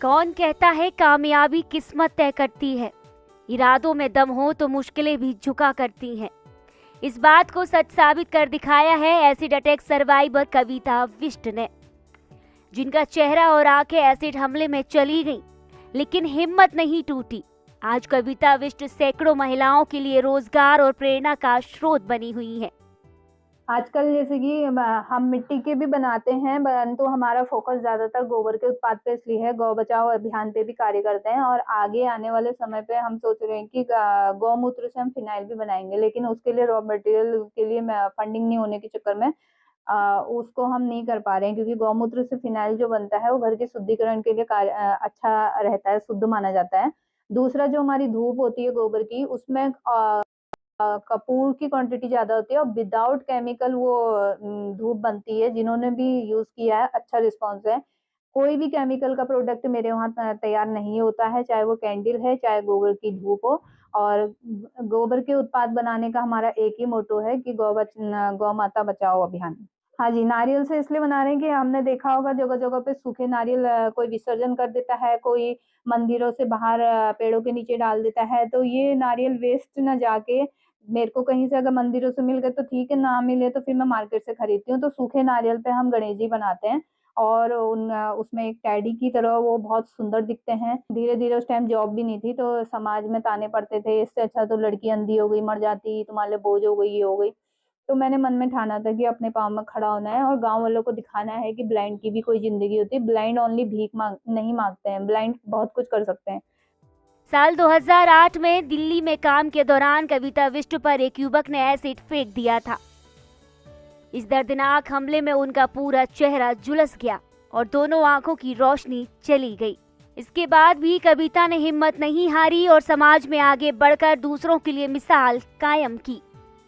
कौन कहता है कामयाबी किस्मत तय करती है, इरादों में दम हो तो मुश्किलें भी झुका करती हैं। इस बात को सच साबित कर दिखाया है एसिड अटैक सर्वाइवर कविता विष्ट ने, जिनका चेहरा और आंखें एसिड हमले में चली गईं, लेकिन हिम्मत नहीं टूटी। आज कविता विष्ट सैकड़ों महिलाओं के लिए रोजगार और प्रेरणा का स्रोत बनी हुई है। आजकल जैसे कि हम मिट्टी के भी बनाते हैं, परंतु हमारा फोकस ज़्यादातर गोबर के उत्पाद पे इसलिए है। गौ बचाओ अभियान पे भी कार्य करते हैं और आगे आने वाले समय पे हम सोच रहे हैं कि गौमूत्र से हम फिनाइल भी बनाएंगे, लेकिन उसके लिए रॉ मटेरियल के लिए फंडिंग नहीं होने के चक्कर में उसको हम नहीं कर पा रहे हैं, क्योंकि गौमूत्र से फिनाइल जो बनता है वो घर के शुद्धिकरण के लिए अच्छा रहता है, शुद्ध माना जाता है। दूसरा, जो हमारी धूप होती है गोबर की, उसमें कपूर की क्वांटिटी ज़्यादा होती है और विदाउट केमिकल वो धूप बनती है। जिन्होंने भी यूज़ किया है, अच्छा रिस्पॉन्स है। कोई भी केमिकल का प्रोडक्ट मेरे वहाँ तैयार नहीं होता है, चाहे वो कैंडल है, चाहे गोबर की धूप हो। और गोबर के उत्पाद बनाने का हमारा एक ही मोटो है कि गौ माता बचाओ अभियान। हाँ जी, नारियल से इसलिए बना रहे हैं कि हमने देखा होगा जगह-जगह पे सूखे नारियल कोई विसर्जन कर देता है, कोई मंदिरों से बाहर पेड़ों के नीचे डाल देता है। तो ये नारियल वेस्ट ना जाके मेरे को कहीं से अगर मंदिरों से मिल गए तो ठीक है, ना मिले तो फिर मैं मार्केट से खरीदती हूँ। तो सूखे नारियल पे हम गणेश जी बनाते हैं और उसमें एक टेडी की तरह वो बहुत सुंदर दिखते हैं। धीरे-धीरे उस टाइम जॉब भी नहीं थी, तो समाज में ताने पड़ते थे, इससे अच्छा तो लड़की अंधी हो गई, मर जाती, तुम्हारे लिए बोझ हो गई, ये हो गई। तो मैंने मन में ठाना था कि अपने पाँव में खड़ा होना है और गाँव वालों को दिखाना है कि ब्लाइंड की भी कोई ज़िंदगी होती है। ब्लाइंड ओनली भीख नहीं माँगते हैं, ब्लाइंड बहुत कुछ कर सकते हैं। साल 2008 में दिल्ली में काम के दौरान कविता विष्ट पर एक युवक ने एसिड फेंक दिया था। इस दर्दनाक हमले में उनका पूरा चेहरा झुलस गया और दोनों आंखों की रोशनी चली गई। इसके बाद भी कविता ने हिम्मत नहीं हारी और समाज में आगे बढ़कर दूसरों के लिए मिसाल कायम की।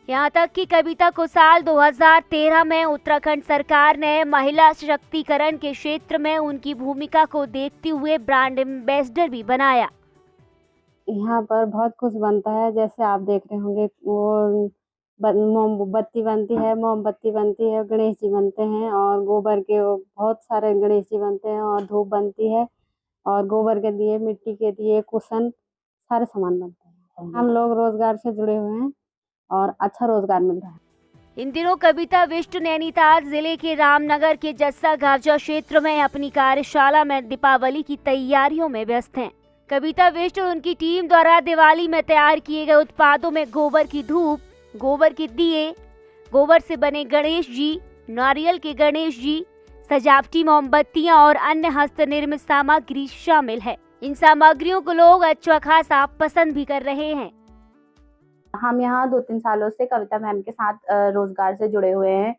यहाँ तक कि कविता को साल 2013 में उत्तराखंड सरकार ने महिला सशक्तिकरण के क्षेत्र में उनकी भूमिका को देखते हुए ब्रांड एम्बेसडर भी बनाया। यहाँ पर बहुत कुछ बनता है, जैसे आप देख रहे होंगे वो मोमबत्ती बनती है, गणेश जी बनते हैं और गोबर के वो बहुत सारे गणेश जी बनते हैं और धूप बनती है और गोबर के दिए, मिट्टी के दिए, कुशन, सारे सामान बनते हैं। हम लोग रोजगार से जुड़े हुए हैं और अच्छा रोजगार मिल रहा है। इन दिनों कविता विष्ट नैनीताल जिले के रामनगर के जस्सा गावजा क्षेत्र में अपनी कार्यशाला में दीपावली की तैयारियों में व्यस्त हैं। कविता विष्ट और उनकी टीम द्वारा दिवाली में तैयार किए गए उत्पादों में गोबर की धूप, गोबर के दिए, गोबर से बने गणेश जी, नारियल के गणेश जी, सजावटी मोमबत्तियां और अन्य हस्त निर्मित सामग्री शामिल है। इन सामग्रियों को लोग अच्छा खासा पसंद भी कर रहे हैं। हम यहाँ 2-3 सालों से कविता मैम के साथ रोजगार से जुड़े हुए हैं।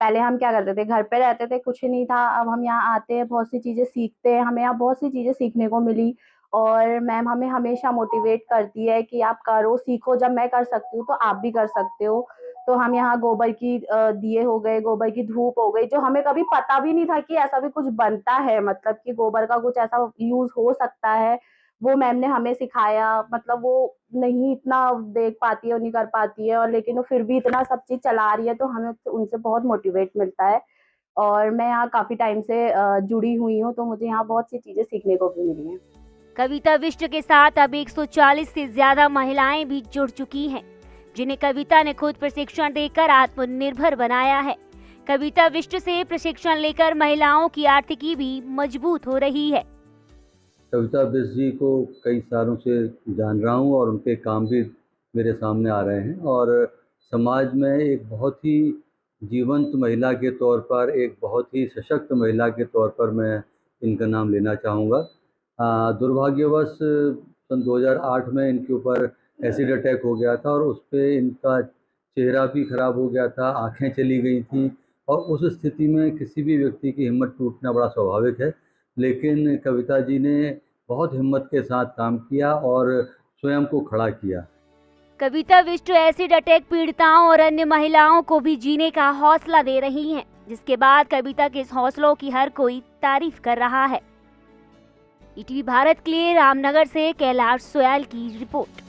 पहले हम क्या करते थे, घर पे रहते थे, कुछ नहीं था। अब हम यहाँ आते हैं, बहुत सी चीजें सीखते हैं। हमें यहाँ बहुत सी चीजें सीखने को मिली और मैम हमें हमेशा मोटिवेट करती है कि आप करो, सीखो। जब मैं कर सकती हूँ तो आप भी कर सकते हो। तो हम यहाँ गोबर की दिए हो गए, गोबर की धूप हो गई, जो हमें कभी पता भी नहीं था कि ऐसा भी कुछ बनता है, मतलब कि गोबर का कुछ ऐसा यूज हो सकता है, वो मैम ने हमें सिखाया। मतलब वो नहीं इतना देख पाती है और नहीं कर पाती है, और लेकिन वो फिर भी इतना सब चीज चला रही है, तो हमें उनसे बहुत मोटिवेट मिलता है। और मैं यहाँ काफी टाइम से जुड़ी हुई हूँ, तो मुझे यहाँ बहुत सी चीजें सीखने को भी मिली हैं। कविता विष्ट के साथ अब 140 से ज्यादा महिलाएं भी जुड़ चुकी हैं, जिन्हें कविता ने खुद प्रशिक्षण देकर आत्मनिर्भर बनाया है। कविता विष्ट से प्रशिक्षण लेकर महिलाओं की आर्थिकी भी मजबूत हो रही है। कविता विष्ट जी को कई सालों से जान रहा हूँ और उनके काम भी मेरे सामने आ रहे हैं और समाज में एक बहुत ही जीवंत महिला के तौर पर, एक बहुत ही सशक्त महिला के तौर पर मैं इनका नाम लेना चाहूँगा। दुर्भाग्यवश सन 2008 में इनके ऊपर एसिड अटैक हो गया था और उस पर इनका चेहरा भी ख़राब हो गया था, आँखें चली गई थी और उस स्थिति में किसी भी व्यक्ति की हिम्मत टूटना बड़ा स्वाभाविक है। लेकिन कविता जी ने बहुत हिम्मत के साथ काम किया और स्वयं को खड़ा किया। कविता विष्ट एसिड अटैक पीड़िताओं और अन्य महिलाओं को भी जीने का हौसला दे रही हैं, जिसके बाद कविता के इस हौसलों की हर कोई तारीफ कर रहा है। ईटीवी भारत के लिए रामनगर से कैलाश सोयाल की रिपोर्ट।